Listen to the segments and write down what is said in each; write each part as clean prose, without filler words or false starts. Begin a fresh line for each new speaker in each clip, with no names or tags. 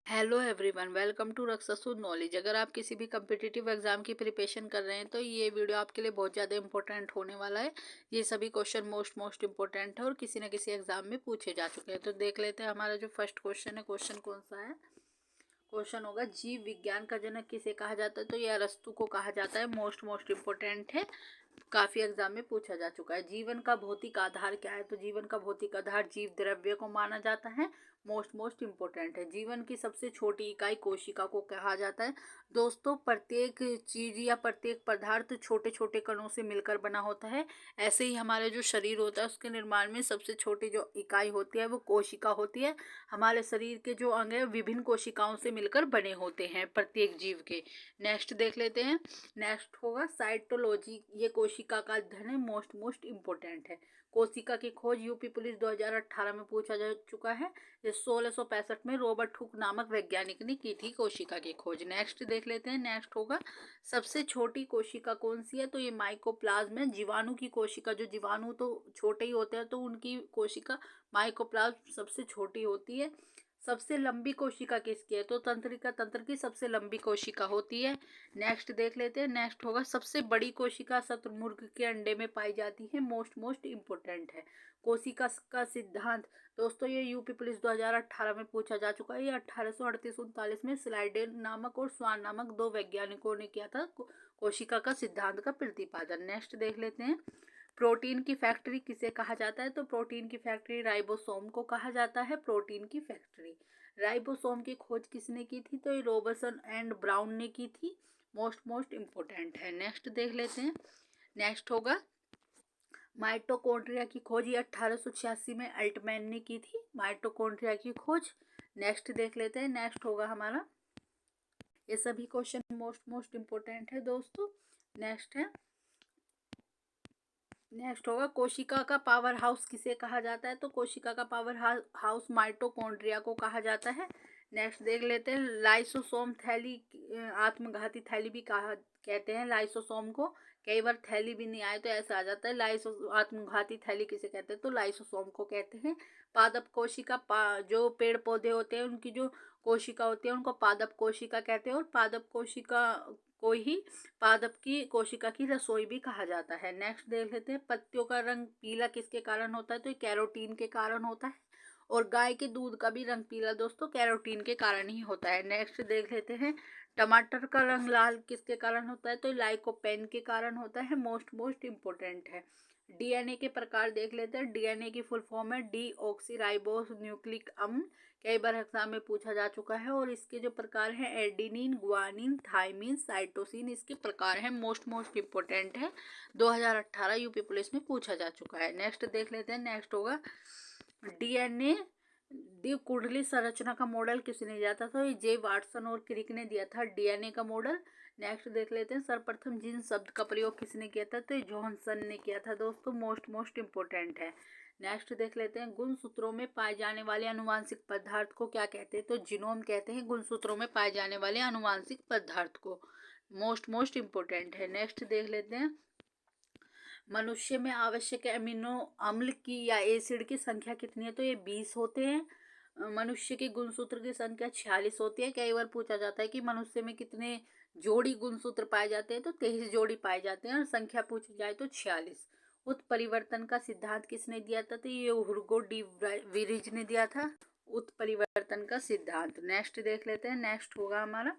Hello everyone, welcome to रक्षासूद knowledge. अगर आप किसी भी कम्पिटिटिव एग्जाम की प्रिपरेशन कर रहे हैं तो ये वीडियो आपके लिए बहुत ज़्यादा इंपॉर्टेंट होने वाला है। ये सभी क्वेश्चन मोस्ट इंपॉर्टेंट है और किसी न किसी एग्जाम में पूछे जा चुके हैं। तो देख लेते हैं हमारा जो फर्स्ट क्वेश्चन है, क्वेश्चन कौन सा है। क्वेश्चन होगा, जीव विज्ञान का जनक किसे कहा जाता है। तो ये अरस्तु को कहा जाता है। मोस्ट इंपॉर्टेंट है, काफी एग्जाम में पूछा जा चुका है। जीवन का भौतिक आधार क्या है। तो जीवन का भौतिक आधार जीव द्रव्य को माना जाता है। मोस्ट इंपॉर्टेंट है। जीवन की सबसे छोटी इकाई कोशिका को कहा जाता है। दोस्तों, प्रत्येक चीज या प्रत्येक पदार्थ छोटे छोटे कणों से मिलकर बना होता है। ऐसे ही हमारे जो शरीर होता है उसके निर्माण में सबसे छोटी जो इकाई होती है वो कोशिका होती है। हमारे शरीर के जो अंग है विभिन्न कोशिकाओं से मिलकर बने होते हैं प्रत्येक जीव के। नेक्स्ट देख लेते हैं। नेक्स्ट होगा साइटोलॉजी। ये कोशिका का अध्ययन है। मोस्ट इम्पोर्टेंट है। कोशिका की खोज यूपी पुलिस 2018 में पूछा जा चुका है। ये 1665 में रॉबर्ट हुक नामक वैज्ञानिक ने की थी कोशिका की खोज। नेक्स्ट देख लेते हैं। नेक्स्ट होगा, सबसे छोटी कोशिका कौन सी है। तो ये माइकोप्लाज्म है। जीवाणु की कोशिका, जो जीवाणु तो छोटे ही होते हैं तो उनकी कोशिका माइकोप्लाज्म सबसे छोटी होती है। सबसे लंबी कोशिका किसकी है। तो तंत्रिका तंत्र की सबसे लंबी कोशिका होती है। नेक्स्ट देख लेते हैं। नेक्स्ट होगा, सबसे बड़ी कोशिका शतुरमुर्ग के अंडे में पाई जाती है। मोस्ट इम्पोर्टेंट है। कोशिका का सिद्धांत। दोस्तों, ये यूपी पुलिस 2018 में पूछा जा चुका है। ये 1838-39 में स्लाइडेन नामक और स्वान नामक दो वैज्ञानिकों ने किया था कोशिका का सिद्धांत का प्रतिपादन। नेक्स्ट देख लेते हैं। प्रोटीन की फैक्ट्री किसे कहा जाता है। तो प्रोटीन की फैक्ट्री राइबोसोम को कहा जाता है। प्रोटीन की फैक्ट्री। राइबोसोम की खोज किसने की थी। तो ये रॉबर्टसन एंड ब्राउन ने की थी। मोस्ट इम्पोर्टेंट है। नेक्स्ट देख लेते हैं। नेक्स्ट होगा, माइटोकॉन्ड्रिया की खोज ये 1886 में अल्टमैन ने की थी। माइटोकॉन्ड्रिया की खोज। नेक्स्ट देख लेते हैं। नेक्स्ट होगा हमारा, ये सभी क्वेश्चन मोस्ट इम्पोर्टेंट है दोस्तों। नेक्स्ट है। नेक्स्ट होगा, कोशिका का पावर हाउस किसे कहा जाता है। तो कोशिका का पावर हाउस माइटोकॉन्ड्रिया को कहा जाता है। नेक्स्ट देख लेते हैं। लाइसोसोम थैली, आत्मघाती थैली भी कहा कहते हैं लाइसोसोम को। कई बार थैली भी नहीं आए तो ऐसा आ जाता है। आत्मघाती थैली किसे कहते हैं। तो लाइसोसोम को कहते हैं। पादप कोशिका, जो पेड़ पौधे होते हैं उनकी जो कोशिका होती है उनको पादप कोशिका कहते हैं। और पादप कोशिका को ही पादप की कोशिका की रसोई भी कहा जाता है। नेक्स्ट देख लेते हैं। पत्तियों का रंग पीला किसके कारण होता है। तो ये कैरोटीन के कारण होता है। और गाय के दूध का भी रंग पीला दोस्तों कैरोटीन के कारण ही होता है। नेक्स्ट देख लेते हैं। टमाटर का रंग लाल किसके कारण होता है। तो लाइकोपेन के कारण होता है। मोस्ट इम्पोर्टेंट है। डीएनए के प्रकार देख लेते हैं। डीएनए की फुल फॉर्म है डी ऑक्सी राइबोस न्यूक्लिक अम्ल। कई बार एग्जाम में पूछा जा चुका है। और इसके जो प्रकार हैं एडिनिन, ग्वानिन, थाइमिन, साइटोसिन, इसके प्रकार हैं। मोस्ट इम्पोर्टेंट है। 2018 यूपी पुलिस में पूछा जा चुका है। नेक्स्ट देख लेते हैं। नेक्स्ट होगा, डीएनए द्विकुंडली संरचना का मॉडल किसने दिया था। तो ये जे वाटसन और क्रिक ने दिया था डीएनए का मॉडल। नेक्स्ट देख लेते हैं। सर्वप्रथम जीन शब्द का प्रयोग किसने किया था। तो ये जॉनसन ने किया था दोस्तों। मोस्ट इम्पोर्टेंट है। नेक्स्ट देख लेते हैं। गुणसूत्रों में पाए जाने वाले अनुवांशिक पदार्थ को क्या कहते हैं। तो जीनोम कहते हैं गुणसूत्रों में पाए जाने वाले अनुवांशिक पदार्थ को। मोस्ट इम्पोर्टेंट है। नेक्स्ट देख लेते हैं। मनुष्य में आवश्यक अमीनो अम्ल की या एसिड की संख्या कितनी है। तो ये 20 होते हैं। मनुष्य के गुणसूत्र की संख्या 46 होती है। कई बार पूछा जाता है कि मनुष्य में कितने जोड़ी गुणसूत्र पाए जाते हैं। तो 23 जोड़ी पाए जाते हैं और संख्या पूछी जाए तो 46। उत्परिवर्तन का सिद्धांत किसने दिया था। तो ये हुर्गो डी विरिज ने दिया था उत्परिवर्तन का सिद्धांत। नेक्स्ट देख लेते हैं। नेक्स्ट होगा हमारा,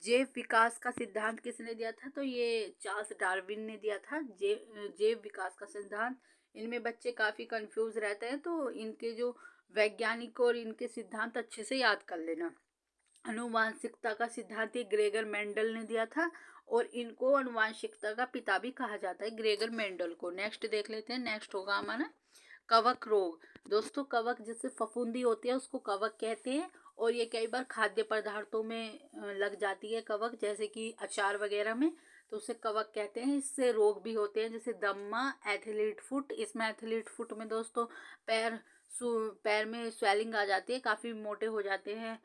जैव विकास का सिद्धांत किसने दिया था। तो ये चार्ल्स डार्विन ने दिया था जैव विकास का सिद्धांत। इनमें बच्चे काफ़ी कंफ्यूज रहते हैं तो इनके जो वैज्ञानिक और इनके सिद्धांत अच्छे से याद कर लेना। अनुवांशिकता का सिद्धांत ये ग्रेगर मेंडल ने दिया था। और इनको अनुवांशिकता का पिता भी कहा जाता है, ग्रेगर मेंडल को। नेक्स्ट देख लेते हैं। नेक्स्ट होगा हमारा, कवक रोग। दोस्तों, कवक जैसे फफूंदी होती है उसको कवक कहते हैं। और ये कई बार खाद्य पदार्थों में लग जाती है कवक, जैसे कि अचार वगैरह में, तो उसे कवक कहते हैं। इससे रोग भी होते हैं जैसे दम्मा, एथलीट फुट। इसमें एथलीट फुट में दोस्तों पैर पैर में स्वेलिंग आ जाती है, काफ़ी मोटे हो जाते हैं।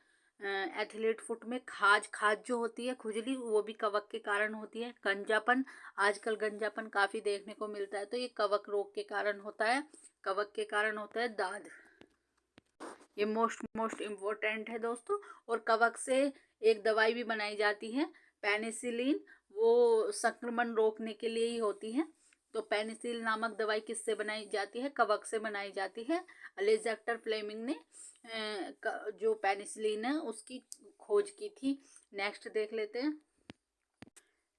एथलीट फुट में खाज खाज जो होती है, खुजली, वो भी कवक के कारण होती है। गंजापन, आजकल गंजापन काफ़ी देखने को मिलता है तो ये कवक रोग के कारण होता है। कवक के कारण होता है दाद। ये मोस्ट इम्पोर्टेंट है दोस्तों। और कवक से एक दवाई भी बनाई जाती है पेनिसिलिन, वो संक्रमण रोकने के लिए ही होती है। तो पेनिसिलिन नामक दवाई किससे बनाई जाती है? कवक से बनाई जाती है। अलेक्जेंडर फ्लेमिंग ने जो पेनिसिलिन है उसकी खोज की थी। नेक्स्ट देख लेते हैं।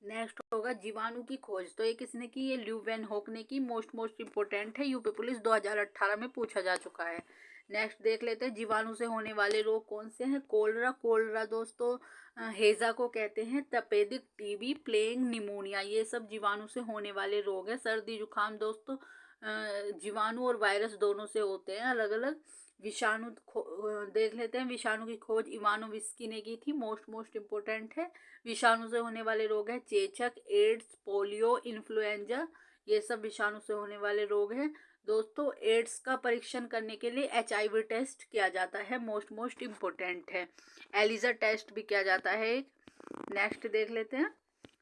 नेक्स्ट होगा जीवाणु की खोज। तो ये किसने की? ये ल्यू वैन होक ने की। मोस्ट इम्पोर्टेंट है, यूपी पुलिस 2018 में पूछा जा चुका है। नेक्स्ट देख लेते हैं जीवाणु से होने वाले रोग कौन से हैं। कोलरा दोस्तों हेजा को कहते हैं। तपेदिक टीबी, प्लेग, निमोनिया, ये सब जीवाणु से होने वाले रोग हैं। सर्दी जुकाम दोस्तों जीवाणु और वायरस दोनों से होते हैं अलग अलग। विषाणु देख लेते हैं। विषाणु की खोज इवानोविस्की ने की थी। मोस्ट इम्पोर्टेंट है। विषाणु से होने वाले रोग है चेचक, एड्स, पोलियो, इन्फ्लुएंजा, ये सब विषाणु से होने वाले रोग हैं। दोस्तों एड्स का परीक्षण करने के लिए HIV टेस्ट किया जाता है। मोस्ट इम्पोर्टेंट है। एलिजा टेस्ट भी किया जाता है एक। नेक्स्ट देख लेते हैं।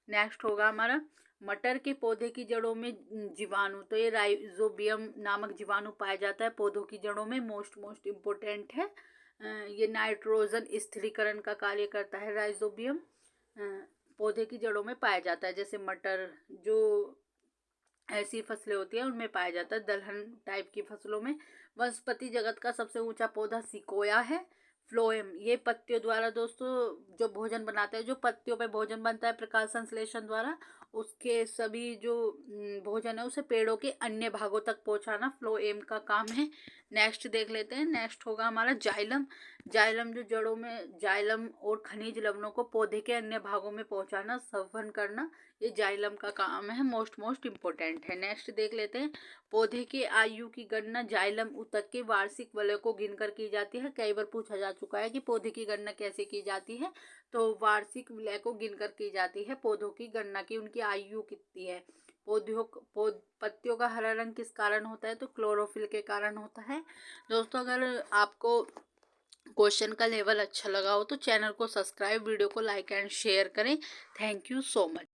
नेक्स्ट होगा हमारा मटर के पौधे की जड़ों में जीवाणु। तो ये राइजोबियम नामक जीवाणु पाया जाता है पौधों की जड़ों में। मोस्ट इम्पोर्टेंट है। ये नाइट्रोजन स्थिरीकरण का कार्य करता है राइजोबियम। पौधे की जड़ों में पाया जाता है। जैसे मटर, जो ऐसी फसलें होती हैं उनमें पाया जाता है, दलहन टाइप की फसलों में। वनस्पति जगत का सबसे ऊंचा पौधा सिकोया है। फ्लोएम, ये पत्तियों द्वारा दोस्तों जो भोजन बनाते हैं, जो पत्तियों पे भोजन बनता है प्रकाश संश्लेषण द्वारा, उसके सभी जो भोजन है उसे पेड़ों के अन्य भागों तक पहुंचाना फ्लोएम का काम है। नेक्स्ट देख लेते हैं। नेक्स्ट होगा हमारा जाइलम। जाइलम जो जड़ों में जाइलम और खनिज लवणों को पौधे के अन्य भागों में पहुंचाना, संवहन करना, ये जाइलम का काम है। मोस्ट इम्पोर्टेंट है। नेक्स्ट देख लेते हैं। पौधे के आयु की गणना जाइलम ऊतक के वार्षिक वलय को गिनकर की जाती है। कई बार पूछा जा चुका है कि पौधे की गणना कैसे की जाती है। तो वार्षिक वलय को गिनकर की जाती है पौधों की गणना की उनकी आयु कितनी है। पत्तियों का हरा रंग किस कारण होता है? तो क्लोरोफिल के कारण होता है। दोस्तों अगर आपको क्वेश्चन का लेवल अच्छा लगा हो तो चैनल को सब्सक्राइब, वीडियो को लाइक एंड शेयर करें। Thank you so much.